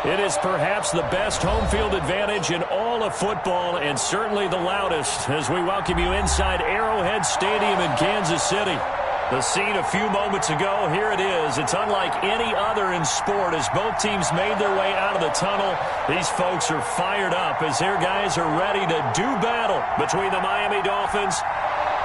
It is perhaps the best home field advantage in all of football and certainly the loudest as we welcome you inside Arrowhead Stadium in Kansas City. The scene a few moments ago, here it is. It's unlike any other in sport as both teams made their way out of the tunnel. These folks are fired up as their guys are ready to do battle between the Miami Dolphins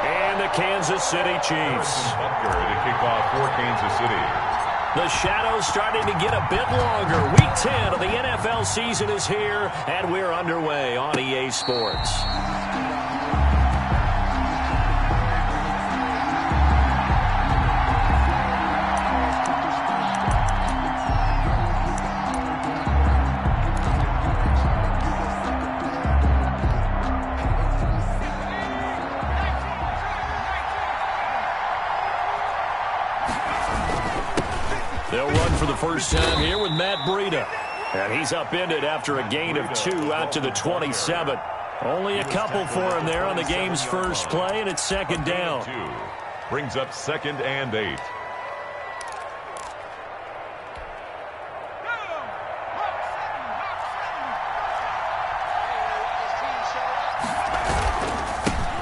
and the Kansas City Chiefs. To kick off for Kansas City. The shadow's starting to get a bit longer. Week 10 of the NFL season is here, and we're underway on EA Sports. They'll run for the first time here with Matt Breida. And he's upended after a gain of 2 out to the 27. Only a couple for him there on the game's first play, and it's second down. Brings up 2nd and 8.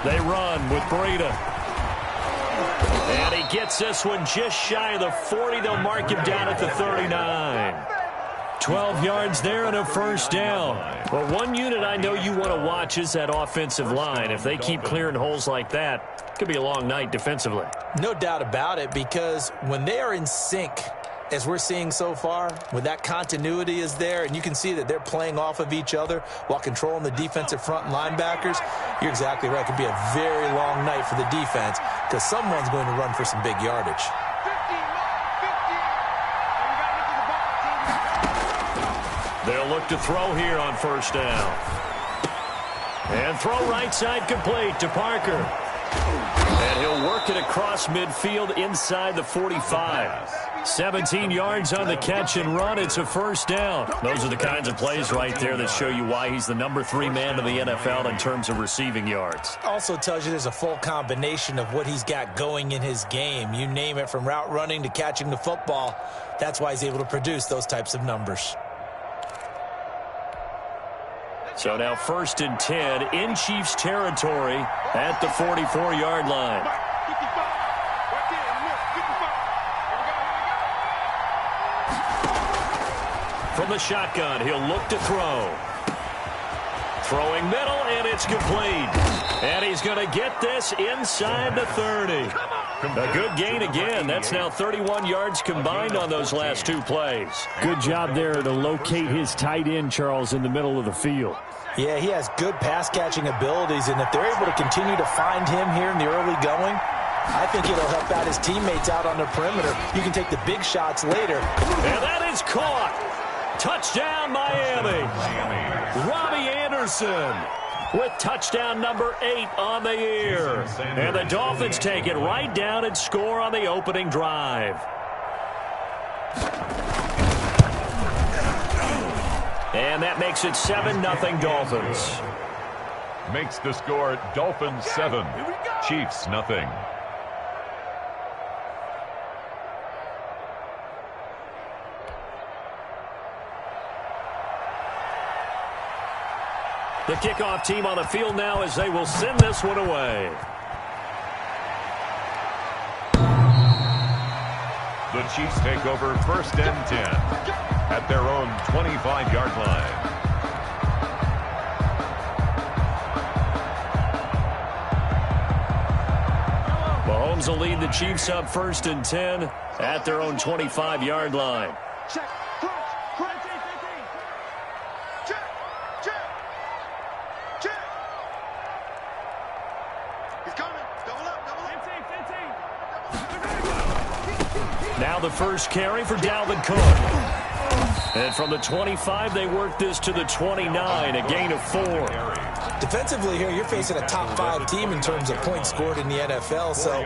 They run with Breida. And he gets this one just shy of the 40. They'll mark him down at the 39. 12 yards there and a first down. Well, one unit I know you want to watch is that offensive line. If they keep clearing holes like that, it could be a long night defensively. No doubt about it, because when they are in sync, as we're seeing so far, when that continuity is there and you can see that they're playing off of each other while controlling the defensive front and linebackers, you're exactly right. It could be a very long night for the defense because someone's going to run for some big yardage. They'll look to throw here on first down. And throw right side complete to Parker. And he'll work it across midfield inside the 45. 17 yards on the catch and run. It's a first down. Those are the kinds of plays right there that show you why he's the number 3 man in the NFL in terms of receiving yards. Also tells you there's a full combination of what he's got going in his game. You name it, from route running to catching the football. That's why he's able to produce those types of numbers. So now 1st and 10 in Chiefs territory at the 44-yard line. From the shotgun, he'll look to throw. Throwing middle, and it's complete. And he's going to get this inside the 30. A good gain again. That's now 31 yards combined on those last 2 plays. Good job there to locate his tight end, Charles, in the middle of the field. Yeah, he has good pass-catching abilities, and if they're able to continue to find him here in the early going, I think it'll help out his teammates out on the perimeter. You can take the big shots later. And that is caught. Touchdown, Miami. Robbie Anderson with touchdown number 8 on the year. And the Dolphins take it right down and score on the opening drive. And that makes it 7-0 Dolphins. Makes the score Dolphins 7, Chiefs nothing. The kickoff team on the field now as they will send this one away. The Chiefs take over 1st and 10 at their own 25-yard line. Mahomes will lead the Chiefs up 1st and 10 at their own 25-yard line. Check. Now the first carry for Dalvin Cook. And from the 25, they work this to the 29, a gain of 4. Defensively here, you're facing a top 5 team in terms of points scored in the NFL. So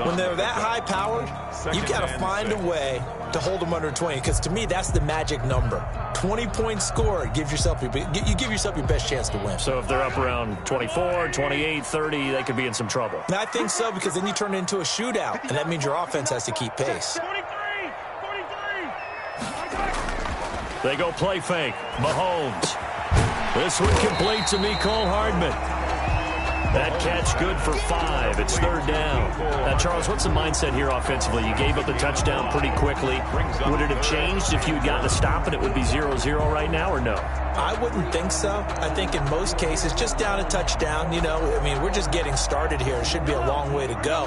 when they're that high-powered, you've got to find a way to hold them under 20. Because to me, that's the magic number. 20 points scored, you give yourself your best chance to win. So if they're up around 24, 28, 30, they could be in some trouble. And I think so, because then you turn it into a shootout, and that means your offense has to keep pace. They go play fake. Mahomes. This one complete to Mecole Hardman. That catch good for 5. It's third down. Now, Charles, what's the mindset here offensively? You gave up the touchdown pretty quickly. Would it have changed if you had gotten a stop and it would be 0-0 right now, or no? I wouldn't think so. I think in most cases, just down a touchdown, we're just getting started here. It should be a long way to go.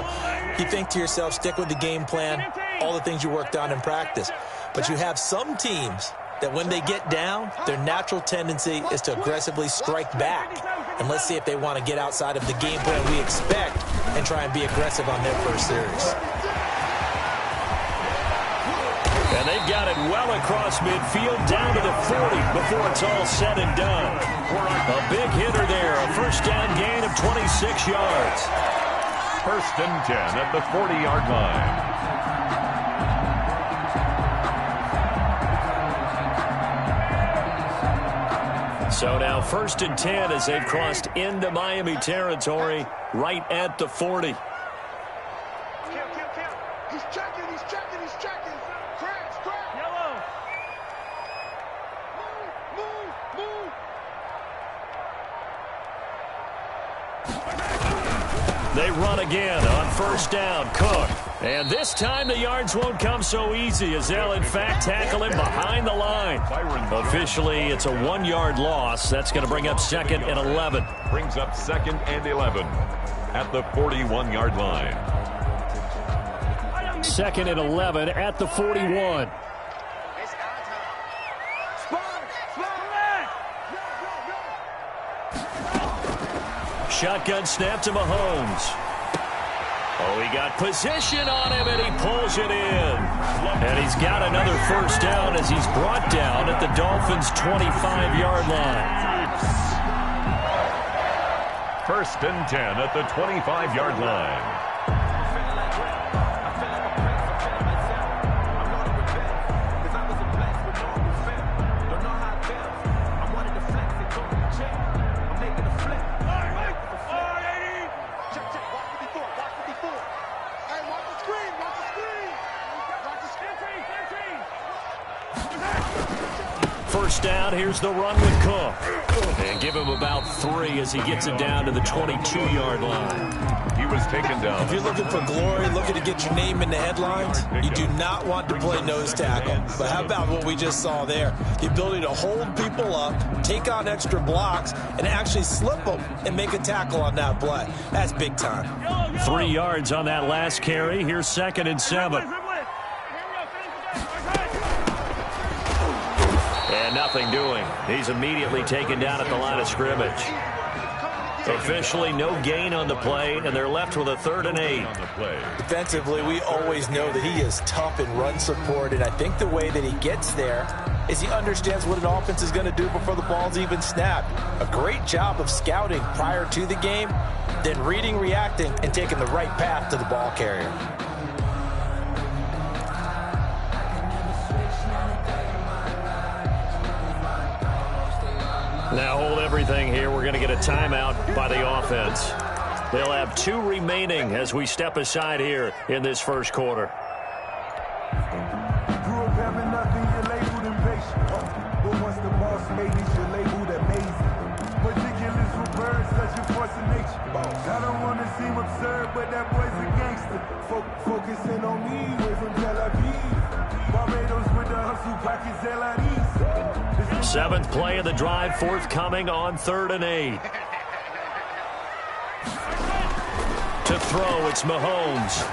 You think to yourself, stick with the game plan, all the things you worked on in practice. But you have some teams that when they get down, their natural tendency is to aggressively strike back. And let's see if they want to get outside of the game plan we expect and try and be aggressive on their first series. And they've got it well across midfield, down to the 40 before it's all said and done. A big hitter there, a first down gain of 26 yards. First and 10 at the 40-yard line. So now first and 10 as they've crossed into Miami territory right at the 40. He's checking. Crash. Yellow. Move. They run again on first down. Cook. And this time the yards won't come so easy as they'll in fact tackle him behind the line. Officially, it's a 1-yard loss. That's going to bring up second and 11. Brings up second and 11 at the 41-yard line. Second and 11 at the 41. Shotgun snap to Mahomes. Oh, he got position on him, and he pulls it in. And he's got another first down as he's brought down at the Dolphins' 25-yard line. First and 10 at the 25-yard line. First down, here's the run with Cook. And give him about 3 as he gets it down to the 22-yard line. He was taken down. If you're looking for glory, looking to get your name in the headlines, you do not want to play nose tackle. But how about what we just saw there? The ability to hold people up, take on extra blocks, and actually slip them and make a tackle on that play. That's big time. 3 yards on that last carry. Here's second and 7. And nothing doing. He's immediately taken down at the line of scrimmage. Officially no gain on the play, and they're left with a 3rd and 8. Defensively, we always know that he is tough in run support, and I think the way that he gets there is he understands what an offense is going to do before the ball's even snapped. A great job of scouting prior to the game, then reading, reacting, and taking the right path to the ball carrier. Now hold everything here. We're going to get a timeout by the offense. They'll have 2 remaining as we step aside here in this first quarter. Grew up having nothing, you're labeled impatient. But once the boss made it, you're labeled amazing. Ridiculous with birds, such a force of nature. I don't want to seem absurd, but that boy's a gangster. Focusing on me, way from Tel Aviv. Barbados with the hustle, pockets LREs. 7th play of the drive, forthcoming on 3rd and 8. To throw, it's Mahomes.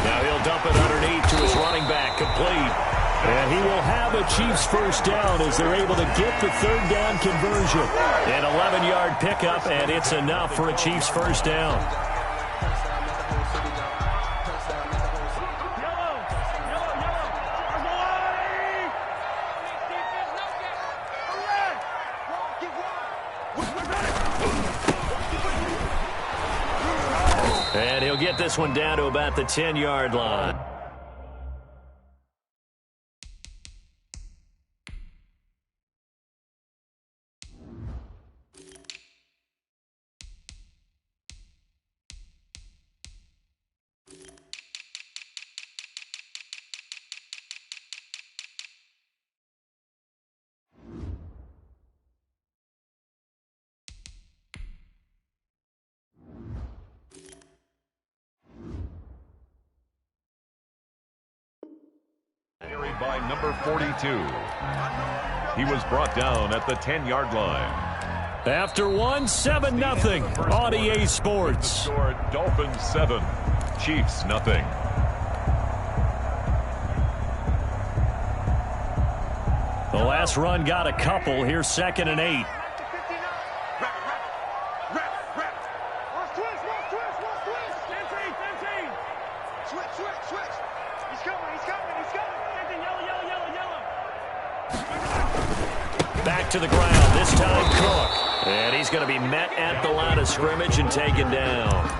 Now he'll dump it underneath to his running back, complete. And he will have a Chiefs first down as they're able to get the 3rd down conversion. An 11-yard pickup, and it's enough for a Chiefs first down. And he'll get this one down to about the 10-yard line. Carried by number 42. He was brought down at the 10-yard line. After 7-0 on EA Sports. Score Dolphins 7, Chiefs nothing. The last run got a couple. Here's 2nd and 8. Back to the ground, this time Cook. And he's going to be met at the line of scrimmage and taken down.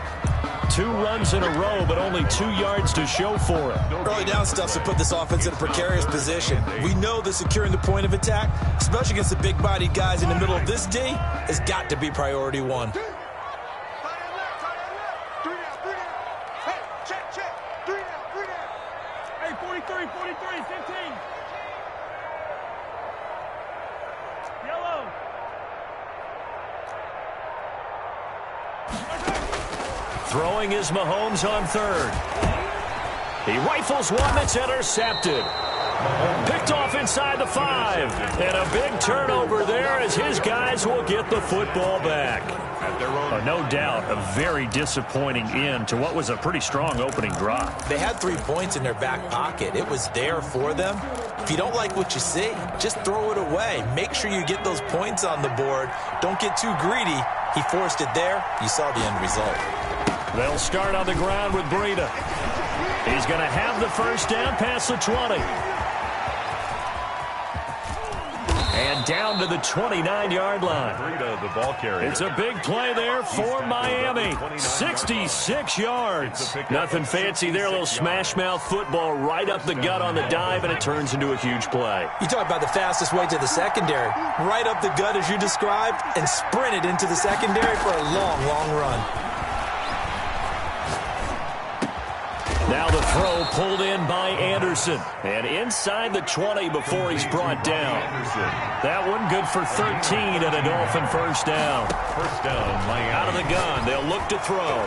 2 runs in a row, but only 2 yards to show for it. Early down stuff to put this offense in a precarious position. We know that securing the point of attack, especially against the big-bodied guys in the middle of this D, has got to be priority 1. Hey, 43, 15. Yellow. Throwing is Mahomes on 3rd. He rifles one that's intercepted. Picked off inside the 5. And a big turnover there as his guys will get the football back. No doubt, a very disappointing end to what was a pretty strong opening drive. They had 3 points in their back pocket. It was there for them. If you don't like what you see, just throw it away. Make sure you get those points on the board. Don't get too greedy. He forced it there. You saw the end result. They'll start on the ground with Breida. He's going to have the first down past the 20. And down to the 29-yard line. Breida, the ball carrier. It's a big play there for Miami. 66 yards. Nothing fancy there. A little smash-mouth football right up the gut on the dive, and it turns into a huge play. You talk about the fastest way to the secondary. Right up the gut as you described and sprinted into the secondary for a long, long run. Now the throw pulled in by Anderson. And inside the 20 before he's brought down. That one good for 13 and a Dolphin first down. First down, Miami. Out of the gun, they'll look to throw.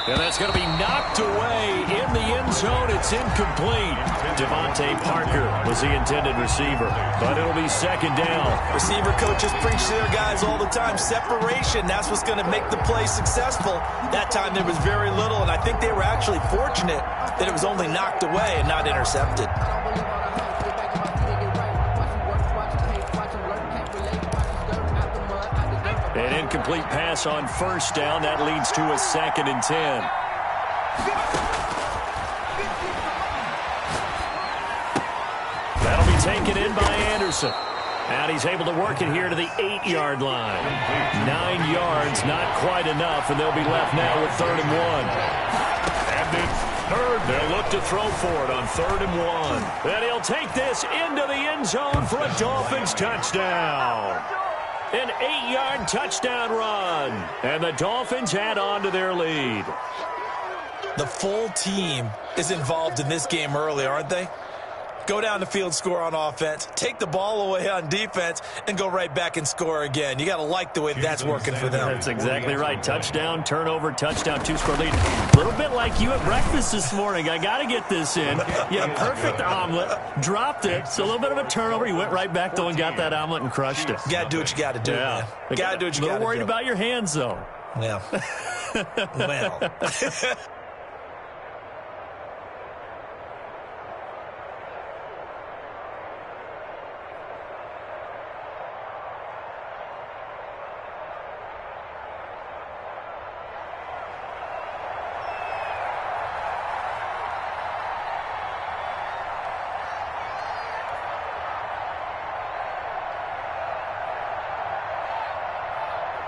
And that's going to be knocked away in the end zone. It's incomplete. Devontae Parker was the intended receiver, but it'll be 2nd down. Receiver coaches preach to their guys all the time. Separation, that's what's going to make the play successful. That time there was very little, and I think they were actually fortunate that it was only knocked away and not intercepted. An incomplete pass on first down. That leads to a 2nd and 10. That'll be taken in by Anderson. And he's able to work it here to the 8-yard line. 9 yards, not quite enough, and they'll be left now with 3rd and 1. And it's 3rd. They'll look to throw for it on 3rd and 1. And he'll take this into the end zone for a Dolphins touchdown. An 8-yard touchdown run. And the Dolphins add on to their lead. The full team is involved in this game early, aren't they? Go down the field, score on offense, take the ball away on defense, and go right back and score again. You got to like the way that's working for them. That's exactly right. Touchdown, turnover, touchdown, 2-score lead. A little bit like you at breakfast this morning. I got to get this in. Yeah, perfect omelet. Dropped it. So a little bit of a turnover. You went right back, though, and got that omelet and crushed it. You got to do what you got to do, man. You got to do what you got to do. A little worried about your hands, though. Yeah. Well.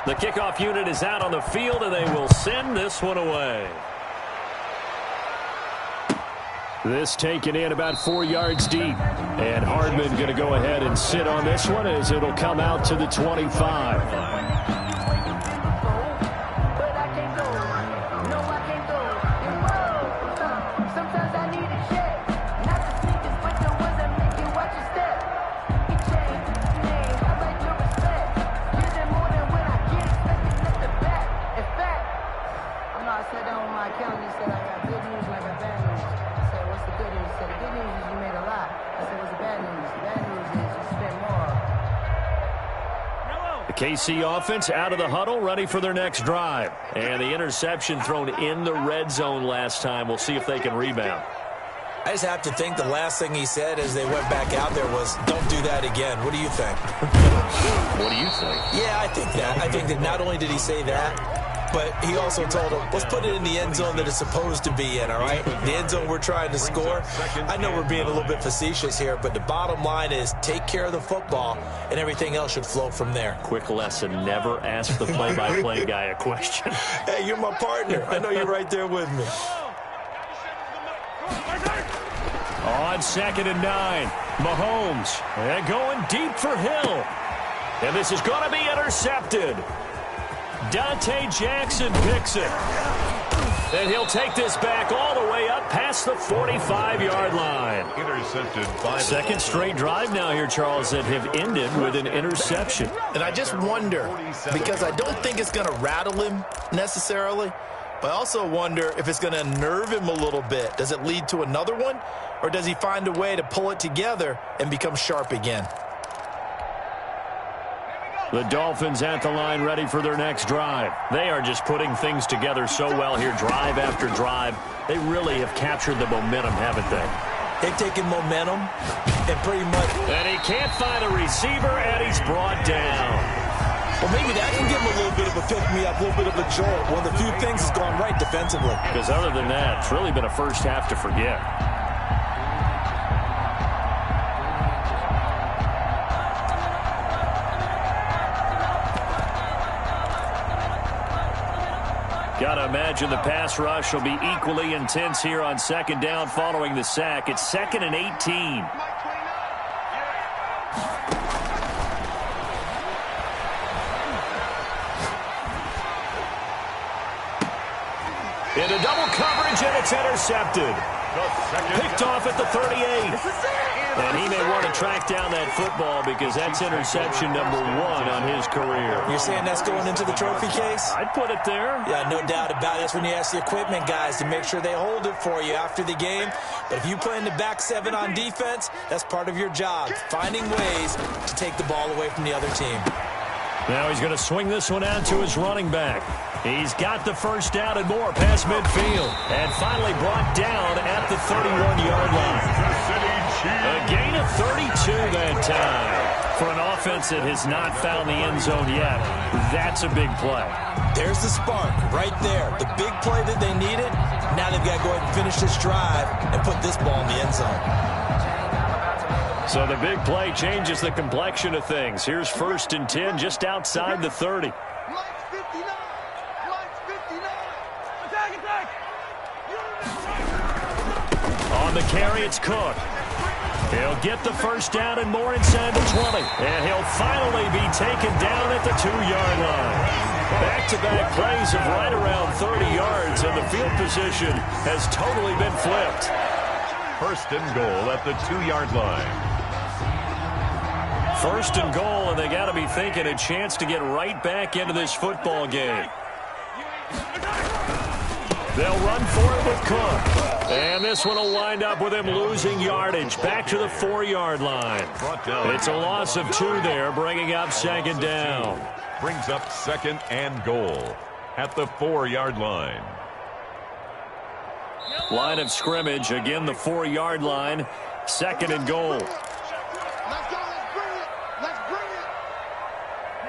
The kickoff unit is out on the field, and they will send this one away. This taken in about 4 yards deep. And Hardman going to go ahead and sit on this one as it'll come out to the 25. I said, what's the good news? He said, the good news is you made a lot. I said, KC offense out of the huddle, ready for their next drive. And the interception thrown in the red zone last time. We'll see if they can rebound. I just have to think the last thing he said as they went back out there was, don't do that again. What do you think? What do you think? Yeah, I think that. I think that not only did he say that, but he also told him, let's put it in the end zone that it's supposed to be in, all right? The end zone we're trying to score. I know we're being a little bit facetious here, but the bottom line is take care of the football, and everything else should flow from there. Quick lesson, never ask the play-by-play guy a question. Hey, you're my partner. I know you're right there with me. On 2nd and 9, Mahomes, and going deep for Hill. And this is going to be intercepted. Dante Jackson picks it. And he'll take this back all the way up past the 45-yard line. Intercepted by the second straight drive now here, Charles, that have ended with an interception. And I just wonder, because I don't think it's going to rattle him necessarily, but I also wonder if it's going to nerve him a little bit. Does it lead to another one, or does he find a way to pull it together and become sharp again? The Dolphins at the line, ready for their next drive. They are just putting things together so well here, drive after drive. They really have captured the momentum, haven't they? They've taken momentum and pretty much... And he can't find a receiver, and he's brought down. Well, maybe that can give him a little bit of a pick-me-up, a little bit of a jolt. One of the few things has gone right defensively. Because other than that, it's really been a first half to forget. Got to imagine the pass rush will be equally intense here on 2nd down following the sack. It's 2nd and 18. Into double coverage, and it's intercepted. Picked off at the 38. And he may want to track down that football because that's interception number 1 on his career. You're saying that's going into the trophy case? I'd put it there. Yeah, no doubt about it. That's when you ask the equipment guys to make sure they hold it for you after the game. But if you play in the back 7 on defense, that's part of your job, finding ways to take the ball away from the other team. Now he's going to swing this one out to his running back. He's got the first down and more past midfield. And finally brought down at the 31-yard line. A gain of 32 that time. For an offense that has not found the end zone yet, that's a big play. There's the spark right there. The big play that they needed. Now they've got to go ahead and finish this drive and put this ball in the end zone. So the big play changes the complexion of things. Here's 1st and 10 just outside the 30. On the carry, it's Cook. He'll get the first down and more inside the 20. And he'll finally be taken down at the 2-yard line. Back-to-back plays of right around 30 yards, and the field position has totally been flipped. 1st and goal at the 2-yard line. 1st and goal, and they got to be thinking a chance to get right back into this football game. They'll run for it with Cook. And this one will wind up with him losing yardage back to the 4-yard line. It's a loss of 2 there, bringing up 2nd down. Brings up 2nd and goal at the 4-yard line. Line of scrimmage, again the 4-yard line, 2nd and goal.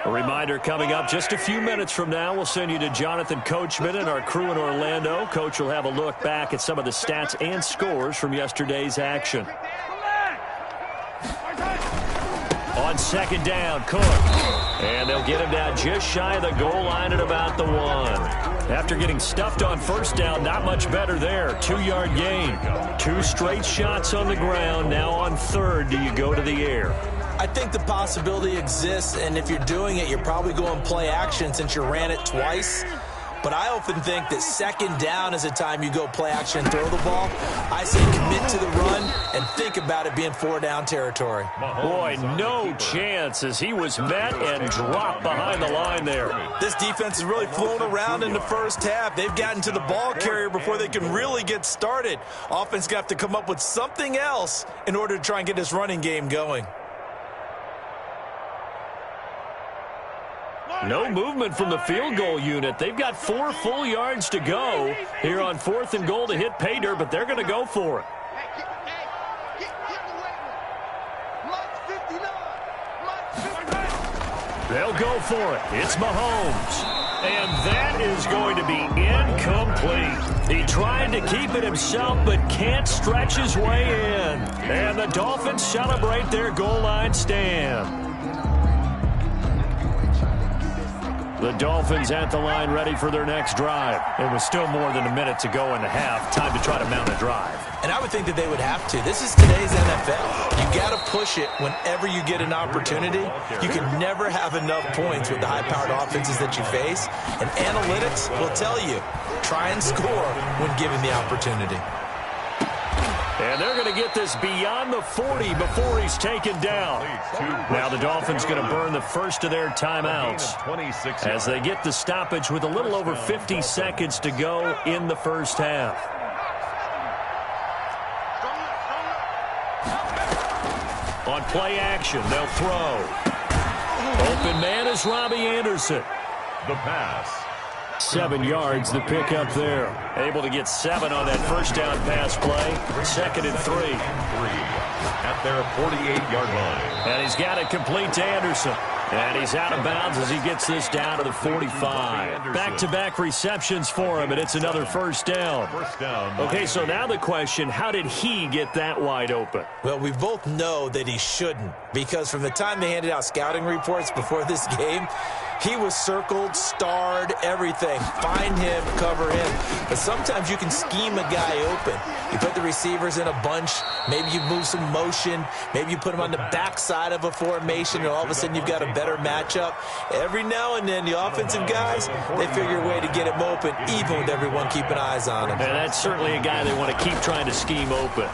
A reminder coming up just a few minutes from now, we'll send you to Jonathan Coachman and our crew in Orlando. Coach will have a look back at some of the stats and scores from yesterday's action. On 2nd down, Cook. And they'll get him down just shy of the goal line at about the 1. After getting stuffed on 1st down, not much better there. 2-yard gain. 2 straight shots on the ground. Now on 3rd, do you go to the air? I think the possibility exists, and if you're doing it, you're probably going play action since you ran it twice. But I often think that 2nd down is the time you go play action and throw the ball. I say commit to the run and think about it being 4-down territory. Boy, no chance as he was met and dropped behind the line there. This defense has really flown around in the first half. They've gotten to the ball carrier before they can really get started. Offense got to come up with something else in order to try and get this running game going. No movement from the field goal unit. They've got 4 full yards to go here on 4th and goal to hit pay dirt, but they're going to go for it. They'll go for it. It's Mahomes. And that is going to be incomplete. He tried to keep it himself, but can't stretch his way in. And the Dolphins celebrate their goal line stand. The Dolphins at the line ready for their next drive. It was still more than a minute to go in the half. Time to try to mount a drive. And I would think that they would have to. This is today's NFL. You got to push it whenever you get an opportunity. You can never have enough points with the high-powered offenses that you face. And analytics will tell you, try and score when given the opportunity. And they're going to get this beyond the 40 before he's taken down. Now the Dolphins going to burn the first of their timeouts as they get the stoppage with a little over 50 seconds to go in the first half. On play action, they'll throw. Open man is Robbie Anderson. The pass. 7 yards, the pick up there. Able to get 7 on that first down pass play. 2nd and 3. At their 48-yard line. And he's got it complete to Anderson. And he's out of bounds as he gets this down to the 45. Back-to-back receptions for him, and it's another first down. Okay, so now the question, how did he get that wide open? Well, we both know that he shouldn't, because from the time they handed out scouting reports before this game, he was circled, starred, everything. Find him, cover him. But sometimes you can scheme a guy open. You put the receivers in a bunch. Maybe you move some motion. Maybe you put him on the backside of a formation, and all of a sudden you've got a better matchup. Every now and then, the offensive guys, they figure a way to get him open, even with everyone keeping eyes on him. And that's certainly a guy they want to keep trying to scheme open.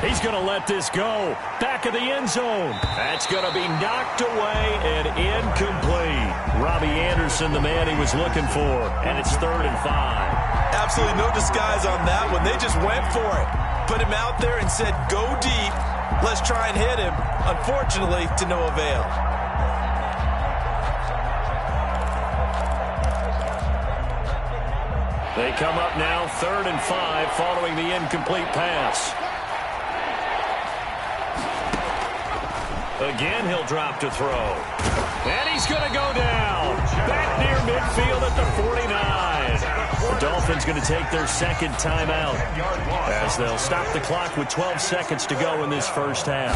He's going to let this go. Back of the end zone. That's going to be knocked away and incomplete. Robbie Anderson, the man he was looking for. And it's 3rd and 5. Absolutely no disguise on that one. They just went for it. Put him out there and said, go deep. Let's try and hit him. Unfortunately, to no avail. They come up now 3rd and 5 following the incomplete pass. Again, he'll drop to throw. And he's going to go down. Back near midfield at the 49. The Dolphins going to take their second timeout as they'll stop the clock with 12 seconds to go in this first half.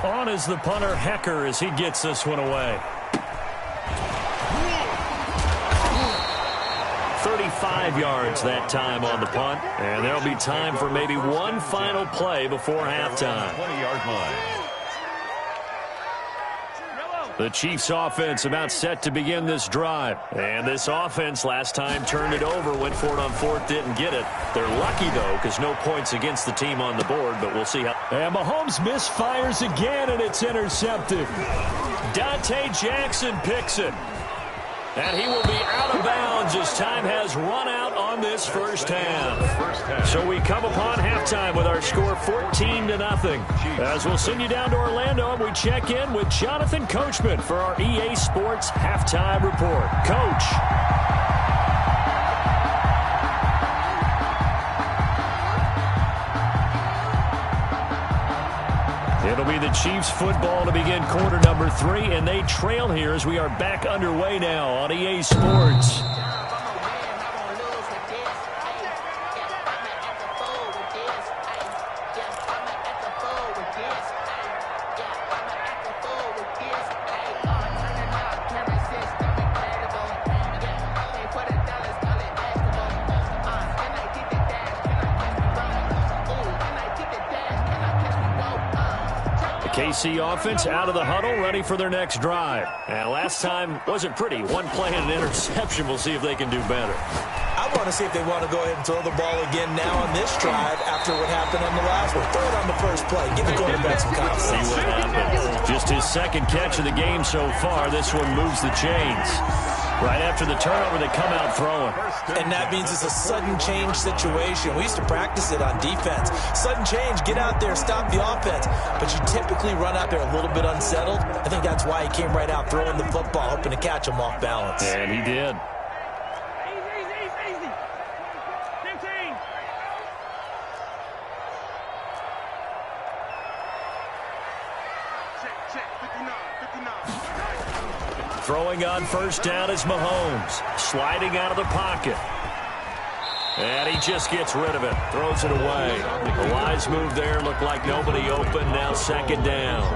On is the punter, Hecker, as he gets this one away. 35 yards that time on the punt, and there'll be time for maybe one final play before halftime. 20-yard line. The Chiefs offense about set to begin this drive. And this offense last time turned it over, went for it on 4th, didn't get it. They're lucky, though, because no points against the team on the board, but we'll see how. And Mahomes misfires again, and it's intercepted. Dante Jackson picks it. And he will be out of bounds as time has run out on this first half. So we come upon halftime with our score 14-0. As we'll send you down to Orlando, and we check in with Jonathan Coachman for our EA Sports Halftime Report. Coach. It'll be the Chiefs football to begin quarter number 3, and they trail here as we are back underway now on EA Sports. KC offense out of the huddle, ready for their next drive. And last time wasn't pretty. One play and an interception. We'll see if they can do better. I want to see if they want to go ahead and throw the ball again now on this drive after what happened on the last one. Throw it on the first play. Give the quarterback some confidence. See what happens. Just his second catch of the game so far. This one moves the chains. Right after the turnover, they come out throwing. And that means it's a sudden change situation. We used to practice it on defense. Sudden change, get out there, stop the offense. But you typically run out there a little bit unsettled. I think that's why he came right out throwing the football, hoping to catch him off balance. And he did. Easy. 15. Check. 59. Throwing on first down is Mahomes. Sliding out of the pocket. And he just gets rid of it. Throws it away. A wise move there. Looked like nobody open. Now second down.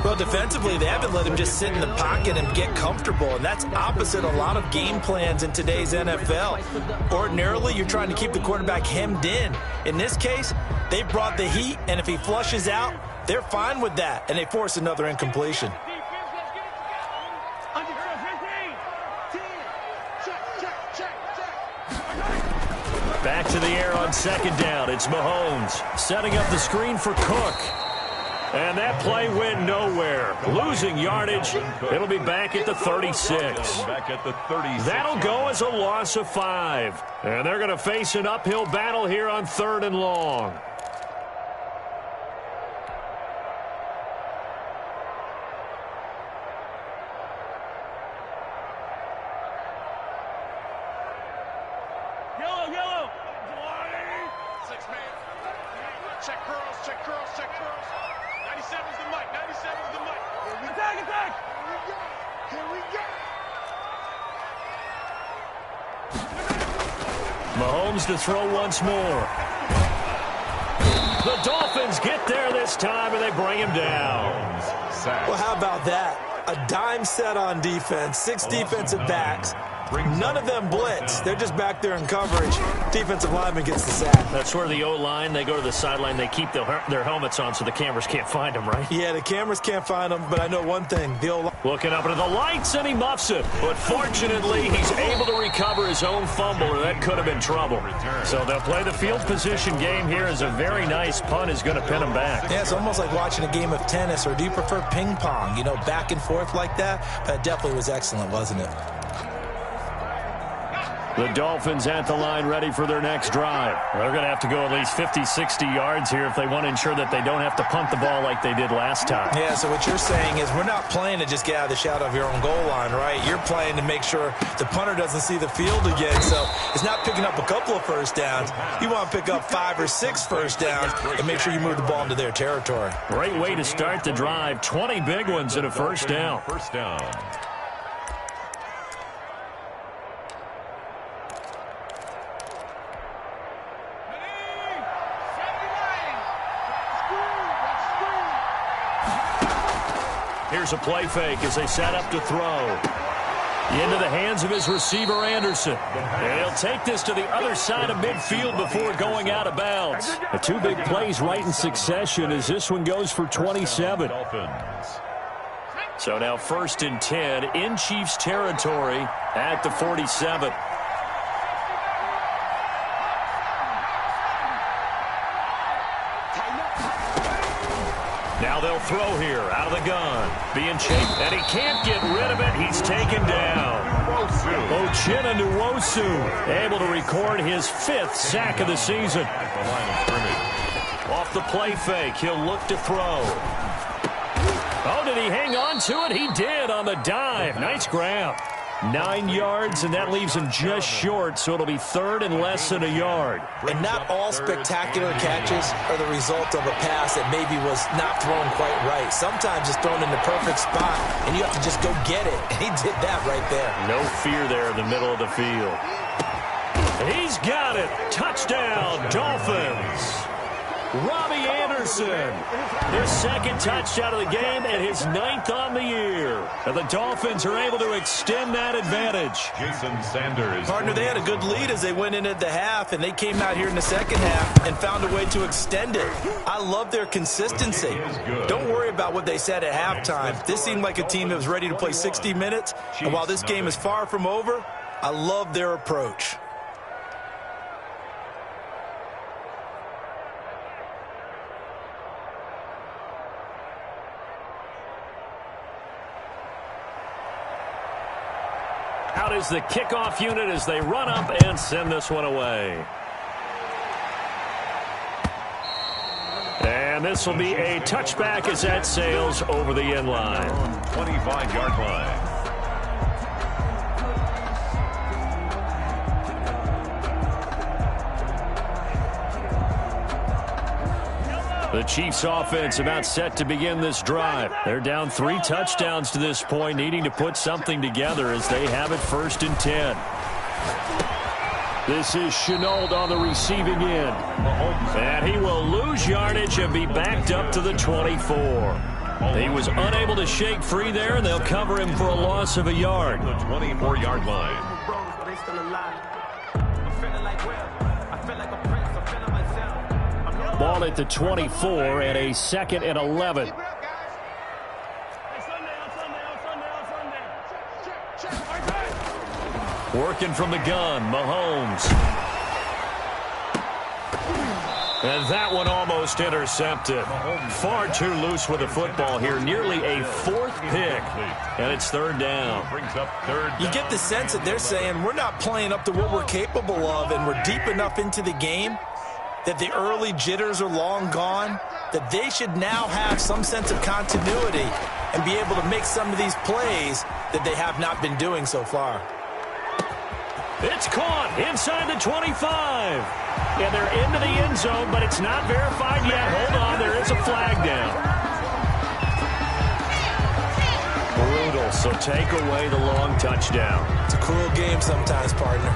Well, defensively, they haven't let him just sit in the pocket and get comfortable. And that's opposite a lot of game plans in today's NFL. Ordinarily, you're trying to keep the quarterback hemmed in. In this case, they brought the heat. And if he flushes out, they're fine with that. And they force another incompletion. Back to the air on second down. It's Mahomes setting up the screen for Cook. And that play went nowhere. Losing yardage. It'll be back at the 36. That'll go as a loss of 5. And they're going to face an uphill battle here on 3rd and long. Yellow. 6 man. Check curls. 97's the mic. Attack. Here we go. Mahomes to throw once more. The Dolphins get there this time, and they bring him down. Well, how about that? A dime set on defense, 6 defensive backs. None of them blitz. They're just back there in coverage. Defensive lineman gets the sack. That's where the O-line, they go to the sideline, they keep their helmets on so the cameras can't find them, right? Yeah, the cameras can't find them, but I know one thing. The O-line. Looking up into the lights, and he muffs it. But fortunately, he's able to recover his own fumble, or that could have been trouble. So they'll play the field position game here as a very nice punt is going to pin him back. Yeah, it's almost like watching a game of tennis, or do you prefer ping pong? You know, back and forth like that? That definitely was excellent, wasn't it? The Dolphins at the line ready for their next drive. They're going to have to go at least 50, 60 yards here if they want to ensure that they don't have to punt the ball like they did last time. Yeah, so what you're saying is we're not playing to just get out of the shadow of your own goal line, right? You're playing to make sure the punter doesn't see the field again. So it's not picking up a couple of first downs. You want to pick up 5 or 6 first downs and make sure you move the ball into their territory. Great way to start the drive. 20 big ones and a first down. Here's a play fake as they set up to throw. Into the hands of his receiver, Anderson. And he'll take this to the other side of midfield before going out of bounds. The 2 big plays right in succession as this one goes for 27. So now 1st and 10 in Chiefs territory at the 47. Now they'll throw here out of the gun. Being chased, and he can't get rid of it. He's taken down. Okilla45's able to record his 5th sack of the season. Off the play fake, he'll look to throw. Oh, did he hang on to it? He did on the dive. Nice grab. 9 yards, and that leaves him just short, so it'll be 3rd and less than a yard. And not all spectacular catches are the result of a pass that maybe was not thrown quite right. Sometimes it's thrown in the perfect spot, and you have to just go get it. And he did that right there. No fear there in the middle of the field. He's got it. Touchdown, Dolphins. Robbie Anderson, his 2nd touchdown of the game and his 9th on the year. And the Dolphins are able to extend that advantage. Jason Sanders. Partner, they had a good lead as they went in at the half, and they came out here in the second half and found a way to extend it. I love their consistency. Don't worry about what they said at halftime. This seemed like a team that was ready to play 60 minutes, and while this game is far from over, I love their approach. out is the kickoff unit as they run up and send this one away. And this will be a touchback as that sails over the end line. 25-yard line. The Chiefs offense about set to begin this drive. They're down 3 touchdowns to this point, needing to put something together as they have it 1st and 10. This is Chenault on the receiving end. And he will lose yardage and be backed up to the 24. He was unable to shake free there, and they'll cover him for a loss of a yard. The 24-yard line. Ball at the 24 and a 2nd and 11. Working from the gun, Mahomes. And that one almost intercepted. Far too loose with the football here. Nearly a 4th pick. And it's 3rd down. You get the sense that they're saying we're not playing up to what we're capable of, and we're deep enough into the game that the early jitters are long gone, that they should now have some sense of continuity and be able to make some of these plays that they have not been doing so far. It's caught inside the 25. And they're into the end zone, but it's not verified yet. Hold on, there is a flag down. Brutal, so take away the long touchdown. It's a cruel game sometimes, partner.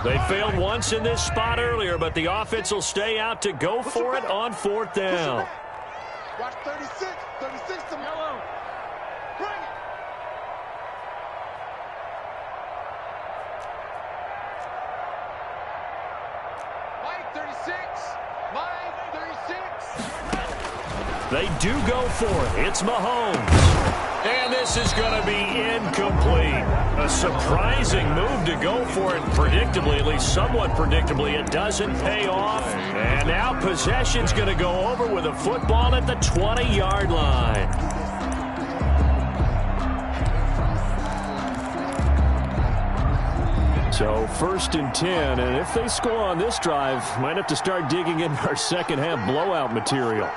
They failed once in this spot earlier, but the offense will stay out to go for it on 4th down. Watch 36. 36 to Mello. Bring it. Mike 36. Mike 36. They do go for it. It's Mahomes. And this is going to be incomplete. A surprising move to go for it predictably, at least somewhat predictably. It doesn't pay off. And now possession's going to go over with a football at the 20-yard line. So 1st and 10, and if they score on this drive, might have to start digging into our second half blowout material.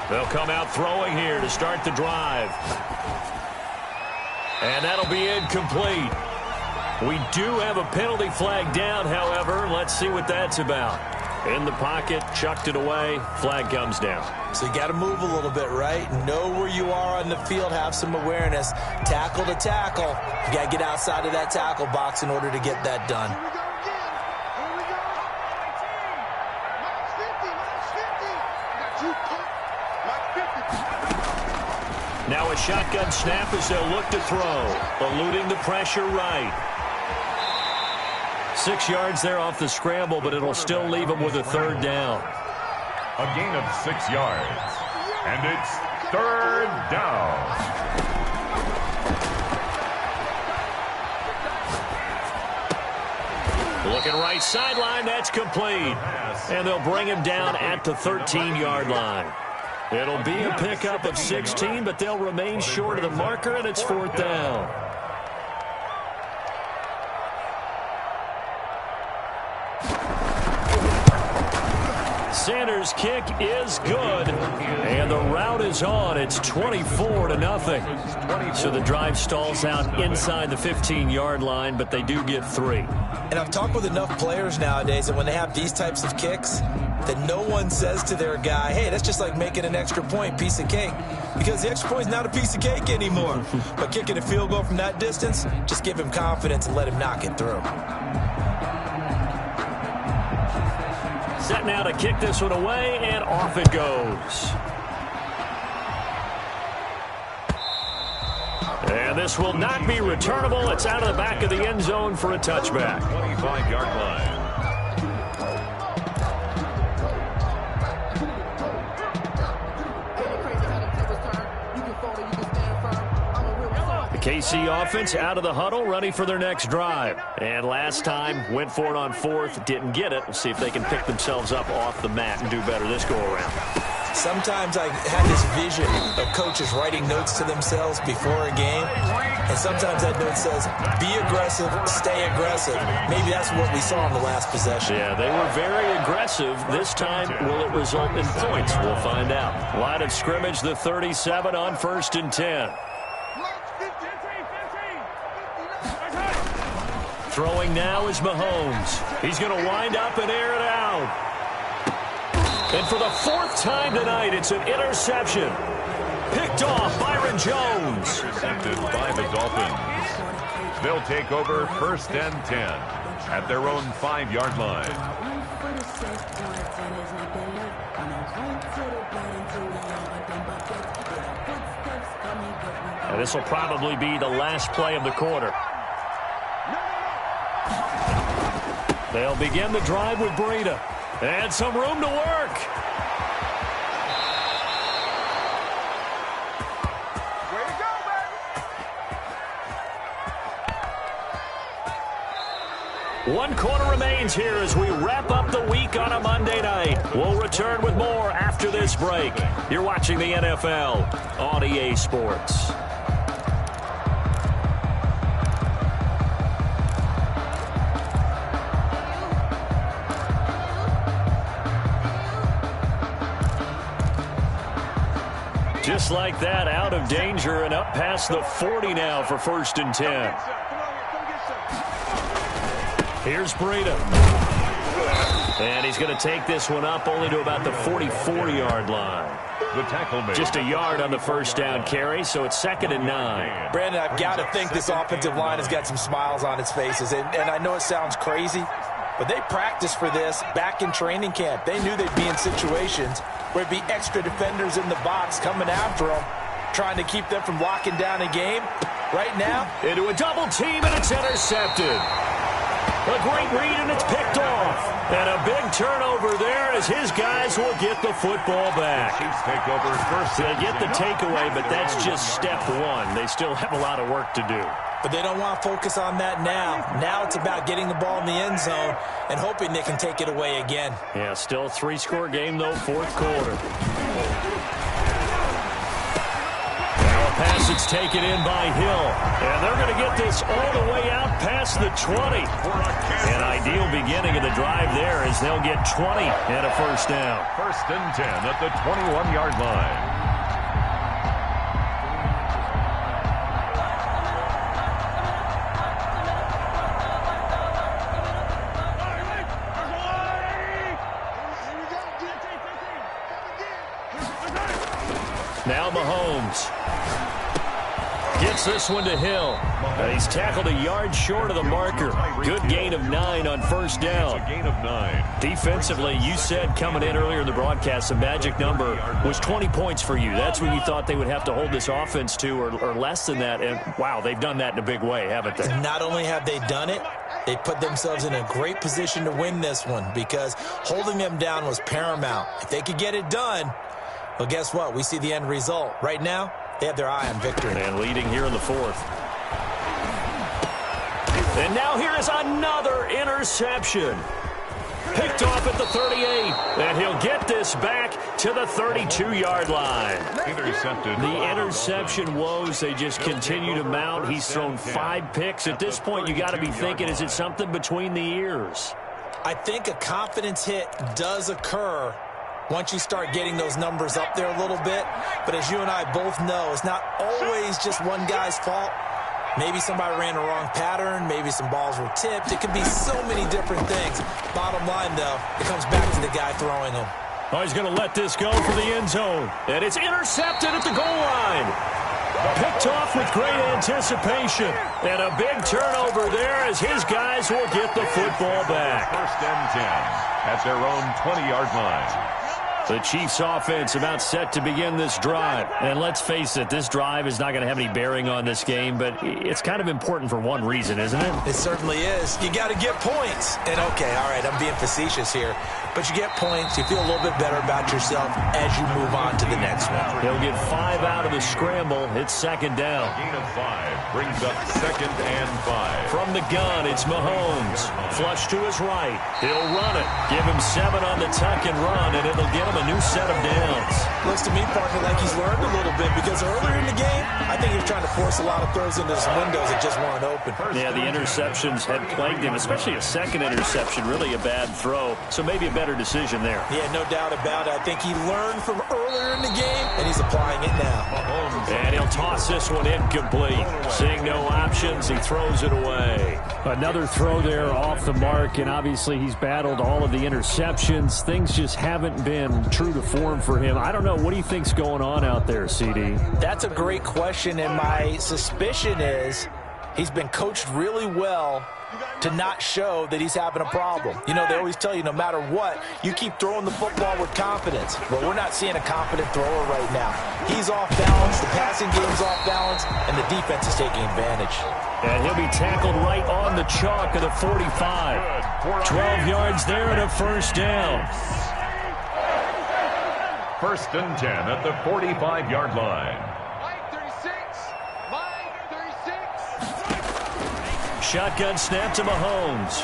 They'll come out throwing here to start the drive. And that'll be incomplete. We do have a penalty flag down, however. Let's see what that's about. In the pocket, chucked it away, flag comes down. So you got to move a little bit, right? Know where you are on the field, have some awareness. Tackle to tackle. You got to get outside of that tackle box in order to get that done. Now a shotgun snap as they'll look to throw. Eluding the pressure right. 6 yards there off the scramble, but it'll still leave them with a 3rd down. A gain of 6 yards. And it's 3rd down. Looking right sideline, that's complete. And they'll bring him down at the 13-yard line. It'll be a pickup of 16, but they'll remain short of the marker, and it's 4th down. Sanders' kick is good, and the route is on. It's 24-0. So the drive stalls out inside the 15-yard line, but they do get 3. And I've talked with enough players nowadays that when they have these types of kicks, that no one says to their guy, hey, that's just like making an extra point, piece of cake. Because the extra point is not a piece of cake anymore. But kicking a field goal from that distance, just give him confidence and let him knock it through. Set now to kick this one away, and off it goes. And this will not be returnable. It's out of the back of the end zone for a touchback. 25-yard line. The KC offense out of the huddle, ready for their next drive. And last time, went for it on fourth, didn't get it. We'll see if they can pick themselves up off the mat and do better this go-around. Sometimes I have this vision of coaches writing notes to themselves before a game, and sometimes that note says, be aggressive, stay aggressive. Maybe that's what we saw in the last possession. Yeah, they were very aggressive. This time, will it result in points? We'll find out. Line of scrimmage, the 37 on 1st and 10. Throwing now is Mahomes. He's going to wind up and air it out. And for the 4th time tonight, it's an interception. Picked off Byron Jones. Intercepted by the Dolphins. They'll take over 1st and 10 at their own 5-yard line. And this will probably be the last play of the quarter. They'll begin the drive with Breida. And some room to work. Way to go, baby. 1 quarter remains here as we wrap up the week on a Monday night. We'll return with more after this break. You're watching the NFL on EA Sports. Just like that, out of danger and up past the 40 now for 1st and 10. Here's Breida. And he's going to take this one up only to about the 44-yard line. The tackle made. Just a yard on the 1st down carry, so it's 2nd and 9. Brandon, I've got to think this offensive line has got some smiles on its faces. And I know it sounds crazy, but they practiced for this back in training camp. They knew they'd be in situations where it'd be extra defenders in the box coming after them, trying to keep them from locking down a game. Right now, into a double team, and it's intercepted. A great read, and it's picked off. And a big turnover there as his guys will get the football back. Chiefs take over 1st. They get the takeaway, but that's just step 1. They still have a lot of work to do. but they don't want to focus on that now. Now it's about getting the ball in the end zone and hoping they can take it away again. Yeah, still a 3-score game, though, 4th quarter. Now a pass that's taken in by Hill. And they're going to get this all the way out past the 20. An ideal beginning of the drive there as they'll get 20 and a first down. 1st and 10 at the 21-yard line. Now Mahomes gets this one to Hill. And he's tackled a yard short of the marker. Good gain of 9 on first down. A gain of 9. Defensively, you said coming in earlier in the broadcast, the magic number was 20 points for you. That's what you thought they would have to hold this offense to, or less than that. And, wow, they've done that in a big way, haven't they? Not only have they done it, they put themselves in a great position to win this one because holding them down was paramount. If they could get it done, well, guess what? We see the end result. Right now, they have their eye on victory. And leading here in the 4th. And now here is another interception. Picked off at the 38. And he'll get this back to the 32-yard line. Intercepted. The interception woes, they just continue to mount. He's thrown 5 picks. At this point, you got to be thinking, is it something between the ears? I think a confidence hit does occur once you start getting those numbers up there a little bit. But as you and I both know, it's not always just one guy's fault. Maybe somebody ran a wrong pattern. Maybe some balls were tipped. It could be so many different things. Bottom line, though, it comes back to the guy throwing them. Oh, he's going to let this go for the end zone. And it's intercepted at the goal line. Picked off with great anticipation. And a big turnover there as his guys will get the football back. 1st and 10 at their own 20-yard line. The Chiefs offense about set to begin this drive. And let's face it, this drive is not going to have any bearing on this game, but it's kind of important for one reason, isn't it? It certainly is. You got to get points. And, okay, all right, I'm being facetious here. but you get points. You feel a little bit better about yourself as you move on to the next one. He'll get 5 out of the scramble. It's second down. Gain of 5 brings up 2nd and 5. From the gun, it's Mahomes. Flush to his right. He'll run it. Give him 7 on the tuck and run, and it'll get him a new set of downs. Looks to me, partner, like he's learned a little bit, because earlier in the game, I think he was trying to force a lot of throws into his windows that just weren't open. Yeah, the interceptions had plagued him, especially a second interception, really a bad throw. So maybe a better decision there. Yeah, no doubt about it. I think he learned from earlier in the game, and he's applying it now. And he'll toss this one incomplete. Seeing no options, he throws it away. Another throw there off the mark, and obviously he's battled all of the interceptions. Things just haven't been true to form for him. I don't know. What do you think's going on out there, CD? That's a great question, and my suspicion is he's been coached really well to not show that he's having a problem. You know, they always tell you no matter what, you keep throwing the football with confidence. But we're not seeing a confident thrower right now. He's off balance, the passing game's off balance, and the defense is taking advantage. And he'll be tackled right on the chalk of the 45. 12 yards there and a first down. 1st and 10 at the 45-yard line. Shotgun snap to Mahomes.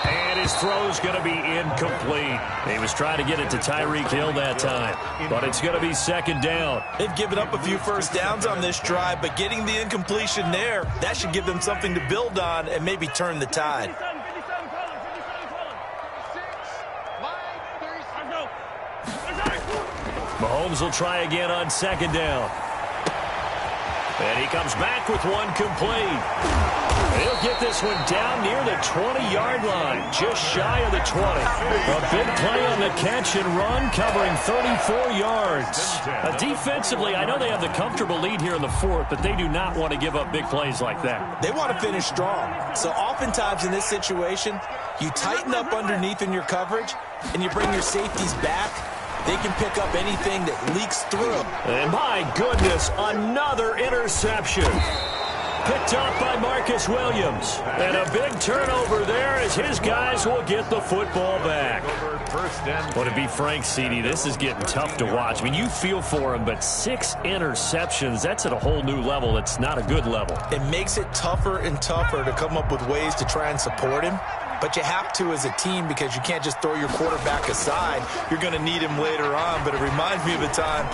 And his throw's going to be incomplete. He was trying to get it to Tyreek Hill that time, but it's going to be second down. They've given up a few first downs on this drive, but getting the incompletion there, that should give them something to build on and maybe turn the tide. Mahomes will try again on second down. And he comes back with one complete. He'll get this one down near the 20-yard line, just shy of the 20. A big play on the catch and run, covering 34 yards. Defensively, I know they have the comfortable lead here in the 4th, but they do not want to give up big plays like that. They want to finish strong. So oftentimes in this situation, you tighten up underneath in your coverage, and you bring your safeties back. They can pick up anything that leaks through. And my goodness, another interception. Picked up by Marcus Williams. And a big turnover there as his guys will get the football back. Well, to be frank, CD, this is getting tough to watch. I mean, you feel for him, but 6 interceptions, that's at a whole new level. It's not a good level. It makes it tougher and tougher to come up with ways to try and support him. But you have to as a team, because you can't just throw your quarterback aside. You're going to need him later on. But it reminds me of a time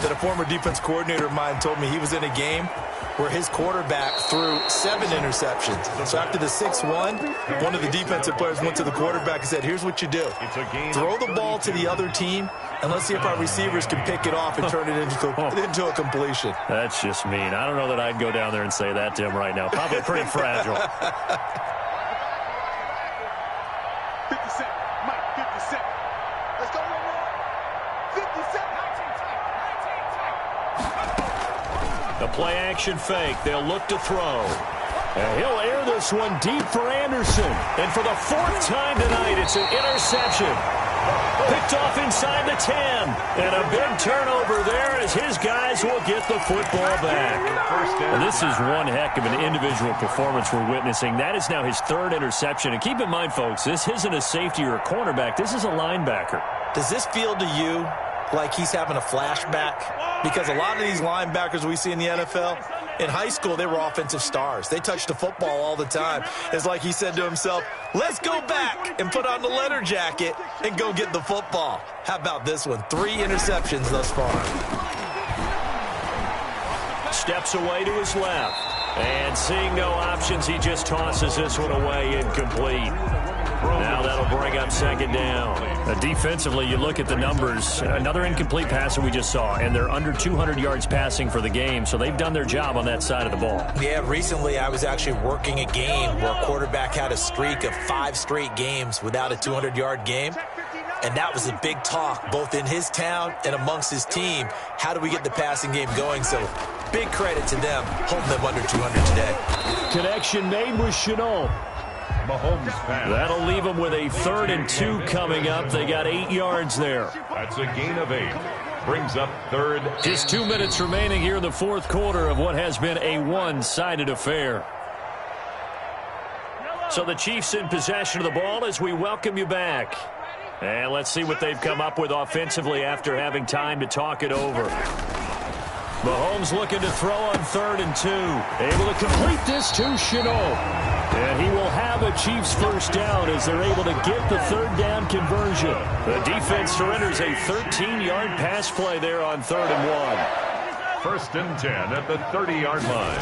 that a former defense coordinator of mine told me he was in a game where his quarterback threw 7 interceptions. So after the 6-1, one of the defensive players went to the quarterback and said, here's what you do. Throw the ball to the other team, and let's see if our receivers can pick it off and turn it into a completion. That's just mean. I don't know that I'd go down there and say that to him right now. Probably pretty fragile. 50 Cent, Mike, 50 Cent. Let's go, 50 Cent. The play action fake. They'll look to throw. And he'll air this one deep for Anderson. And for the 4th time tonight, it's an interception. Picked off inside the 10. And a big turnover there as his guys will get the football back. And this is one heck of an individual performance we're witnessing. That is now his 3rd interception. And keep in mind, folks, this isn't a safety or a cornerback. This is a linebacker. Does this feel to you like he's having a flashback? Because a lot of these linebackers we see in the NFL, in high school, they were offensive stars. They touched the football all the time. It's like he said to himself, let's go back and put on the leather jacket and go get the football. How about this one? 3 interceptions thus far. Steps away to his left. And seeing no options, he just tosses this one away incomplete. Now that'll bring up second down. Defensively, you look at the numbers. Another incomplete pass that we just saw, and they're under 200 yards passing for the game, so they've done their job on that side of the ball. Yeah, recently I was actually working a game where a quarterback had a streak of 5 straight games without a 200-yard game. And that was a big talk, both in his town and amongst his team. How do we get the passing game going? So big credit to them, holding them under 200 today. Connection made with Chenault. Mahomes pass. That'll leave them with a 3rd and 2 coming up. They got 8 yards there. That's a gain of 8. Brings up 3rd. Just 2 minutes remaining here in the 4th quarter of what has been a one-sided affair. So the Chiefs in possession of the ball as we welcome you back. And let's see what they've come up with offensively after having time to talk it over. Mahomes looking to throw on 3rd and 2. Able to complete this to Chenault. And he will have a Chiefs first down as they're able to get the 3rd down conversion. The defense surrenders a 13-yard pass play there on 3rd and 1. 1st and 10 at the 30-yard line.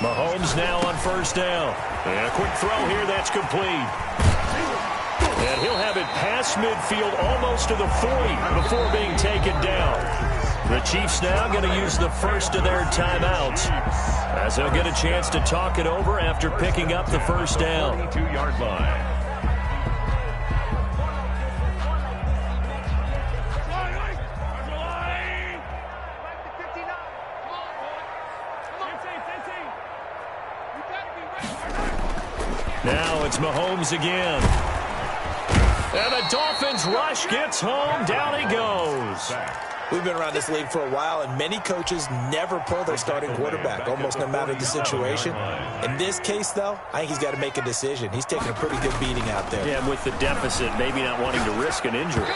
Mahomes now on 1st down. And a quick throw here that's complete. And he'll have it past midfield almost to the 40 before being taken down. The Chiefs now going to use the first of their timeouts as they'll get a chance to talk it over after picking up the first down. 22-yard line. Now it's Mahomes again. And the Dolphins rush gets home. Down he goes. We've been around this league for a while, and many coaches never pull their starting quarterback, almost no matter the situation. In this case, though, I think he's got to make a decision. He's taking a pretty good beating out there. Yeah, with the deficit, maybe not wanting to risk an injury.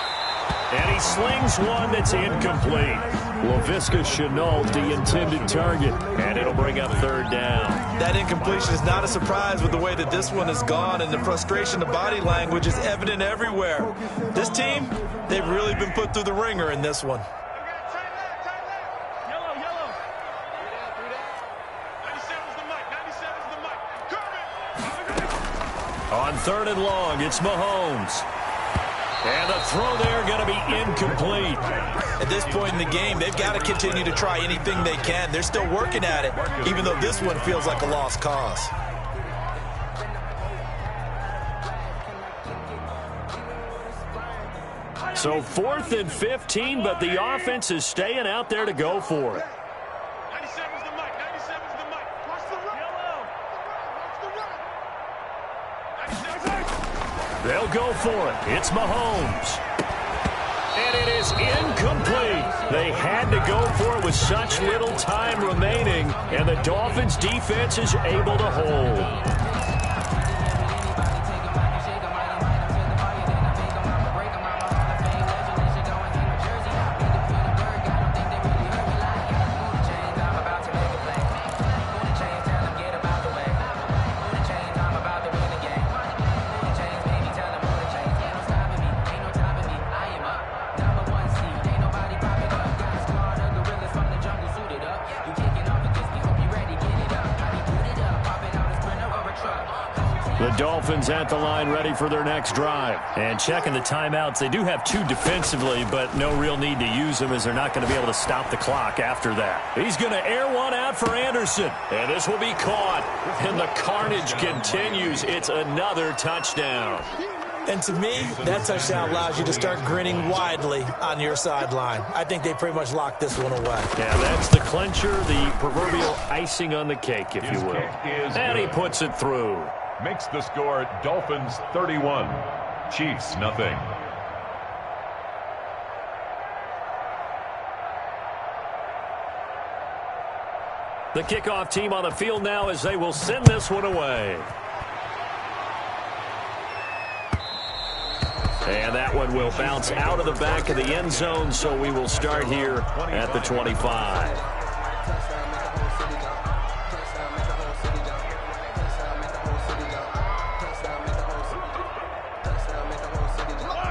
And he slings one that's incomplete. Laviska Shenault, the intended target. And it'll bring up 3rd down. That incompletion is not a surprise with the way that this one has gone, and the frustration, the body language is evident everywhere. This team, they've really been put through the ringer in this one. On 3rd and long, it's Mahomes. And the throw there going to be incomplete. At this point in the game, they've got to continue to try anything they can. They're still working at it, even though this one feels like a lost cause. So 4th and 15, but the offense is staying out there to go for it. They'll go for it. It's Mahomes. And it is incomplete. They had to go for it with such little time remaining, and the Dolphins defense is able to hold. The Dolphins at the line ready for their next drive. And checking the timeouts, they do have 2 defensively, but no real need to use them as they're not going to be able to stop the clock after that. He's going to air one out for Anderson. And this will be caught. And the carnage continues. It's another touchdown. And to me, that touchdown allows you to start grinning widely on your sideline. I think they pretty much locked this one away. Yeah, that's the clincher, the proverbial icing on the cake, if you will. And he puts it through. Makes the score Dolphins 31, Chiefs nothing. The kickoff team on the field now as they will send this one away. And that one will bounce out of the back of the end zone, so we will start here at the 25.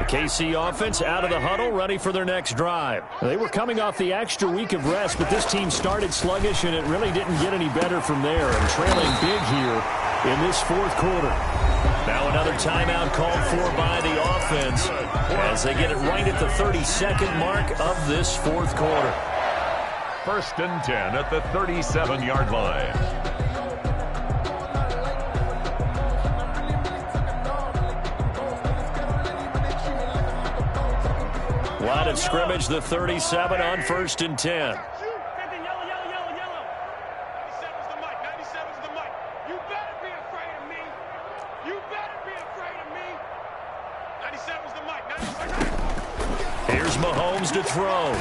KC offense out of the huddle, ready for their next drive. They were coming off the extra week of rest, but this team started sluggish, and it really didn't get any better from there. And trailing big here in this 4th quarter. Now another timeout called for by the offense as they get it right at the 32nd mark of this 4th quarter. 1st and 10 at the 37-yard line. Line of scrimmage, the 37 on 1st and 10. Here's Mahomes to throw.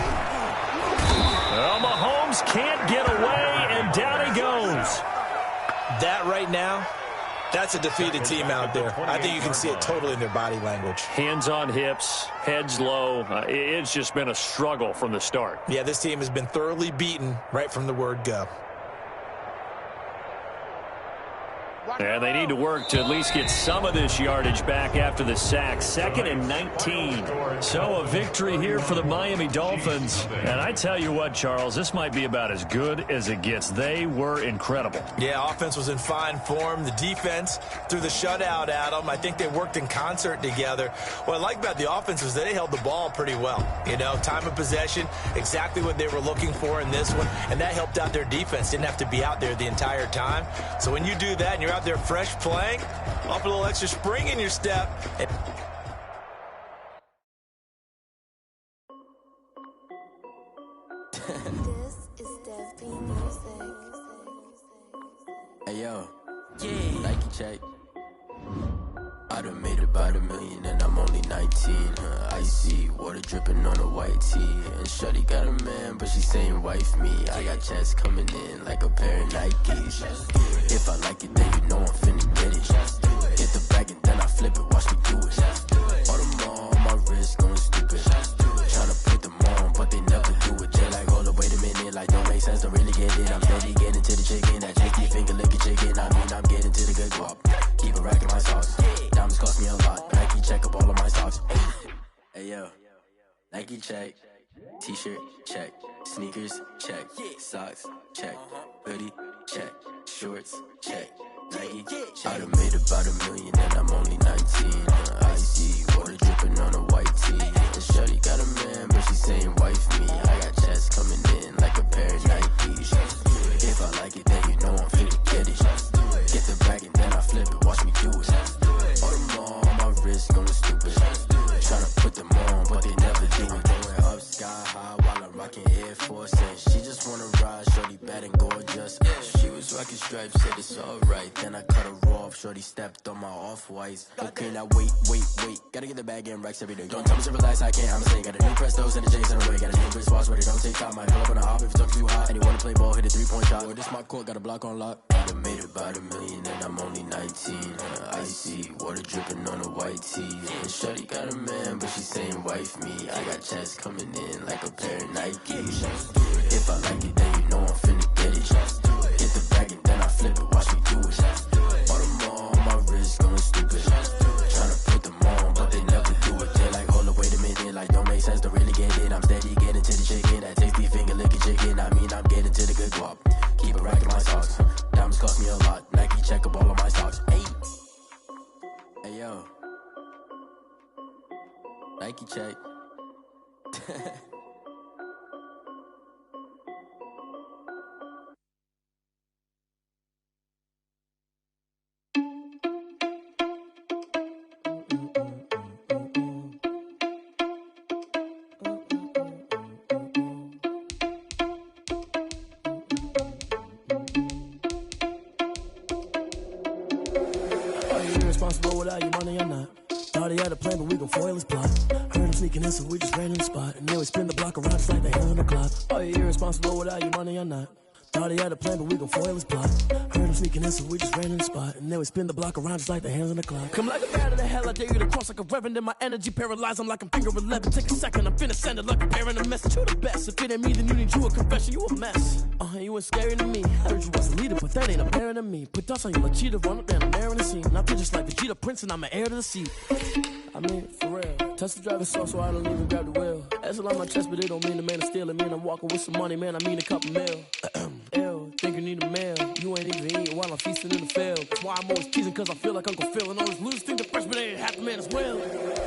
Well, Mahomes can't get away, and down he goes. That right now That's a defeated team out there. I think you can see it totally in their body language. Hands on hips, heads low. It's just been a struggle from the start. Yeah, this team has been thoroughly beaten right from the word go. And they need to work to at least get some of this yardage back after the sack. 2nd and 19. So a victory here for the Miami Dolphins. And I tell you what, Charles, this might be about as good as it gets. They were incredible. Yeah, offense was in fine form. The defense threw the shutout at them. I think they worked in concert together. What I like about the offense was they held the ball pretty well. You know, time of possession, exactly what they were looking for in this one. And that helped out their defense. Didn't have to be out there the entire time. So when you do that and you're out there fresh playing, off a little extra spring in your step. This is Dev Music. Hey yo, Nike check. I done made about $1 million and I'm only 19. Icy water dripping on a white tee. And shorty got a man, but she saying wife me. I got checks coming in like a pair of Nikes. If I like it, then you know I'm finna get it. Hit the bag and then I flip it, watch me do it. All them on my wrist going stupid. Tryna put them on, but they never do it. They like, hold up, wait a minute, like don't make sense, don't really get it. I'm steady getting to the chicken, that chicky finger licking chicken. I mean, I'm getting to the good guap. Keep a rack in my socks. Diamonds cost me a lot. Nike check up all of my socks. Hey yo, Nike check. T-shirt check. Sneakers check. Socks check. Hoodie check. Shorts check. Nike. I done made about $1 million and I'm only 19. Icy water dripping on a white tee. And shorty got a man, but she saying wife me. I got checks coming in like a pair of Nikes. If I like it, then you know I'm finna get it. Get the bag and then I flip it, watch me do it. All them on my wrist going stupid. Tryna put them on, but they never do it. Going up sky high while I'm rocking Air Force. And she just wanna ride, shorty bad and gorgeous. She was rocking stripes, said it's alright. Then I cut her off, shorty stepped on my off-whites. Okay, now wait. Gotta get the bag and racks every day. Don't tell me to relax, I can't, I'ma say. Got a new Prestos and the J's in the way. Got a new Chris Foss, but it don't take time. I pull up on the hop if it talks too hot. And you wanna play ball, hit a 3-point shot. Or this my court, got a block on lock. I done made about $1 million and I'm only 19. Icy water dripping on a white tee. And shorty got a man, but she saying wife me. I got checks coming in like a pair of Nikes. If I like it, then you know I'm finna get it. Hit the bag and then I flip it, watch me do it. All them on my wrist going stupid. Tryna put them on, but they never do it. They like, hold up, wait a minute, like don't make sense, don't really get it. I'm steady getting to the chicken, that tasty finger licking chicken. I mean, I'm getting to the good guap. Keep a rack in my socks. Diamonds cost me a lot. Nike check up all of my socks. Hey yo, Nike check. Irresponsible without your money or not. Thought he had a plan, but we gon' foil his plot. Heard him sneaking in, so we just ran in the spot. And then we spin the block around just like the hell on the clock. Are you irresponsible without your money or not? Thought he had a plan, but we gon' foil his plot. Heard him sneaking in, so we just ran in the spot. And then we spin the block around just like the hands on the clock. Come like a bat of the hell, I dare you to cross like a reverend. And my energy paralyzed, I'm like I'm finger 11. Take a second, I'm finna send it like a bear in a message. You the best, if it ain't me, then you need you a confession. You a mess, you ain't scary to me. Heard you was a leader, but that ain't apparent to me. Put dust on you like cheetah, run up down, I'm airing the scene. And I feel just like Vegeta Prince, and I'm an heir to the seat. I mean, for real. Touch the driver's soft, so I don't even grab the wheel. That's on my chest, but it don't mean the man is stealing. Man, I'm walking with some money, man, I mean a couple mil. Ew, think you need a meal. You ain't even eating while I'm feasting in the field. That's why I'm always teasing, cause I feel like Uncle Phil. And all these losers think the freshman ain't half the man as well.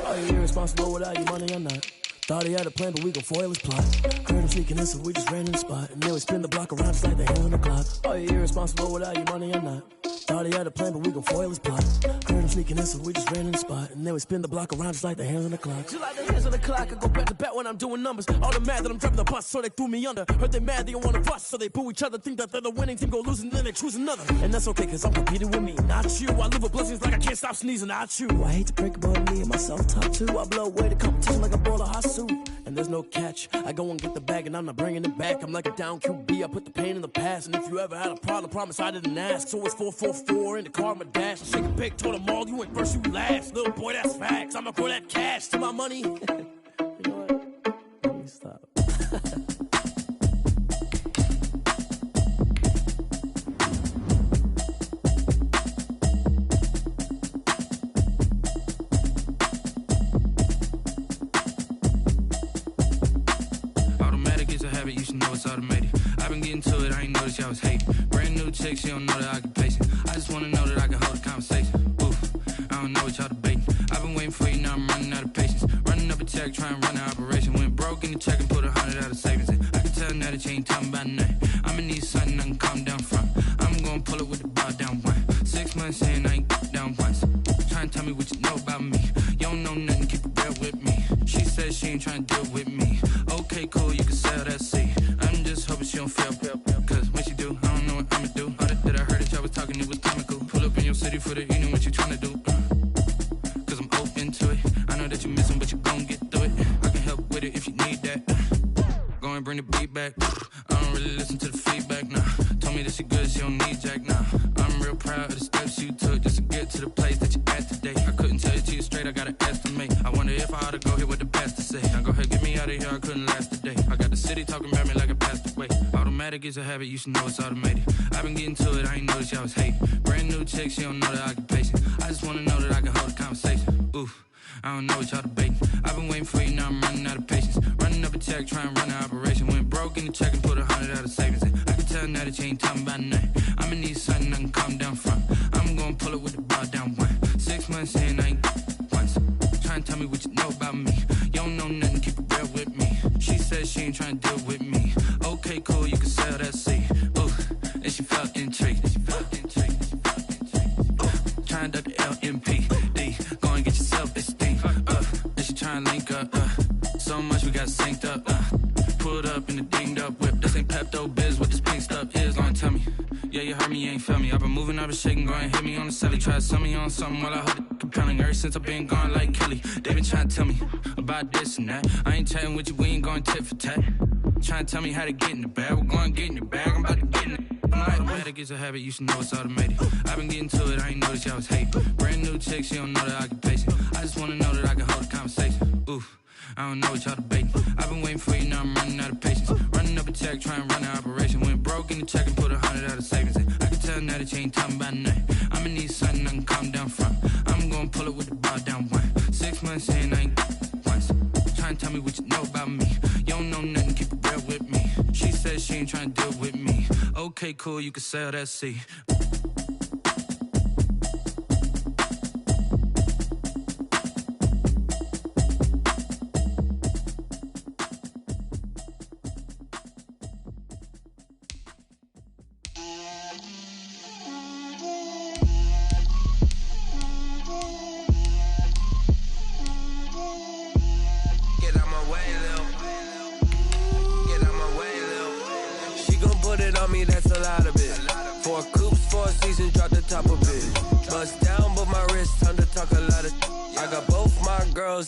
Are you irresponsible without your money or not? Thought he had a plan, but we gon' foil his plot. Heard him sneaking in, so we just ran in the spot. And then we spin the block around just like the hell on the clock. Are you irresponsible without your money or not? Thought he had a plan, but we gon' foil his plot. Heard him sneaking in, so we just ran in the spot. And then we spin the block around just like the hands on the clock. Just like the hands on the clock, I go back to back when I'm doing numbers. All the mad that I'm driving the bus, so they threw me under. Heard they mad, they don't wanna bust, so they boo each other. Think that they're the winning team, go losing, then they choose another. And that's okay, cause I'm competing with me, not you. I live with blessings like I can't stop sneezing, not you. I hate to break it, but me and myself top two. I blow away the competition like a ball of hot soup. and there's no catch. I go and get the bag and I'm not bringing it back. I'm like a down QB, I put the pain in the past. And if you ever had a problem, promise I didn't ask. So it's 444 in the car, my dash. Shake a pig, told them all, you ain't first, you last. Little boy, that's facts. I'ma throw that cash to my money. You know what? Let me stop. You should know it's automated. I've been getting to it, I ain't noticed y'all was hating. Brand new chick, she don't know that I can pace it. I just wanna know that I can hold a conversation. Oof, I don't know what y'all debating. I've been waiting for you, now I'm running out of patience. Running up a check, trying to run an operation. Went broke in the check and put 100 out of savings in. I can tell now that you ain't talking about nothing. I'ma need something I can calm down from. I'm gonna pull it with the bar down one. 6 months in, I ain't down once. Trying to tell me what you know about me. You don't know nothing, keep it real with me. She says she ain't trying to deal with me. Okay, cool, you can sell that seat. I'm just hoping she don't fail. Cause when she do, I don't know what I'ma do. All that I heard that y'all was talking, it was comical. Pull up in your city for the evening, what you tryna do? Cause I'm open to it. I know that you're missing, but you gon' get through it. I can help with it if you need that. Go and bring the beat back. I don't really listen to the feedback, nah. Told me that she good, she don't need jack, nah. I'm real proud of the steps you took just to get to the place that you at today. I couldn't tell it to you straight, I gotta estimate. I wonder if I ought to go here with the pastor say. Now go ahead, get me out of here, I couldn't last a day. I got the city talking about me like a passed away. Automatic is a habit, you should know it's automated. I've been getting to it, I ain't noticed y'all was hating. Brand new chick, she don't know that I can pace it. I just wanna know that I can hold a conversation. Oof, I don't know what y'all debating. I've been waiting for you, now I'm running out of patience. Running up a check, trying to run an operation. Went broke in the check and put 100 out of savings in. I can tell now that you ain't talking about nothing. I'ma need something I can calm down from. I'm gonna pull it with the bar down one. 6 months in, I ain't once. Trying to tell me what you know about me. You don't know nothing, keep it real with me. She says she ain't trying to deal with me. Okay, cool, you can sell that seat. Ooh, and she felt intrigued. Trying to duck the LMPD. Go and get yourself esteem. And she trying to link up. So much we got synced up. Pulled up in the dinged up whip. This ain't Pepto-Biz, what this pink stuff is. Long tell me. Yeah, you heard me, you ain't felt me. I've been moving, I've been shaking, go and hit me on the celly. Try to sell me on something while I hold it compelling. Ever since I've been gone like Kelly, they been trying to tell me about this and that. I ain't chatting with you, we ain't going tit for tat. Trying to tell me how to get in the bag. We're going to get in the bag, I'm about to get in it. Automatic is a habit, you should know it's automated. I've been getting to it, I ain't noticed y'all was hating. Brand new chick, she don't know that I can pace it. I just wanna know that I can hold a conversation. Oof, I don't know what y'all debating. I've been waiting for you, now I'm running out of patience. Running up a check, trying to run an operation. Went broke in the check and put 100 out of savings in. I can tell now that you ain't talking about nothing. I'ma need something I can calm down from. I'm gonna pull it with the bar down one. 6 months in, I ain't once. Trying to tell me what you know about me. You don't know nothing, keep it real with me. She says she ain't trying to deal with me. Okay, cool, you can sell that seat.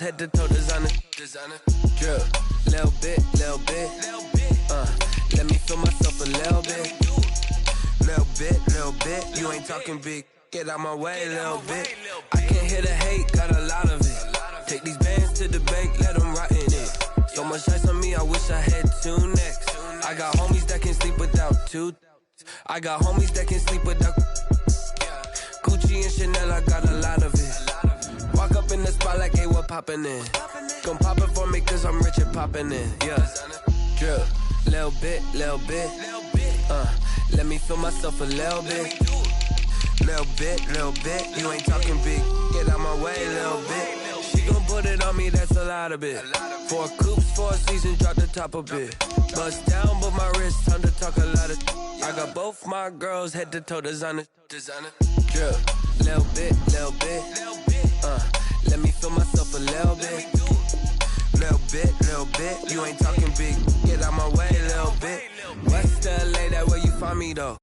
Head to toe designer. Drip, little bit. Let me feel myself a little bit. You ain't talking big. Get out my way, little bit. I can't hear the hate, got a lot of it. Take these bands to the bank, let them rot in it. So much ice on me, I wish I had 2 necks. I got homies that can sleep without 2. I got homies that can sleep without Gucci and Chanel, I got a lot of it. Walk up in the spot like, hey, what poppin' in? Gon' pop it for me cause I'm rich and poppin' in, yeah. Drip, little bit. Let me feel myself a little bit. Little bit. You ain't talking big, get out my way, little bit. She gon' put it on me, that's a lot of it. 4 coupes, 4 seasons, drop the top a bit. Bust down, but my wrist, time to talk a lot of. I got both my girls, head to toe designer. Drip, little bit. Let me feel myself a little bit. Little bit. You ain't talking big, get out my way, little bit. West LA, that where you find me though.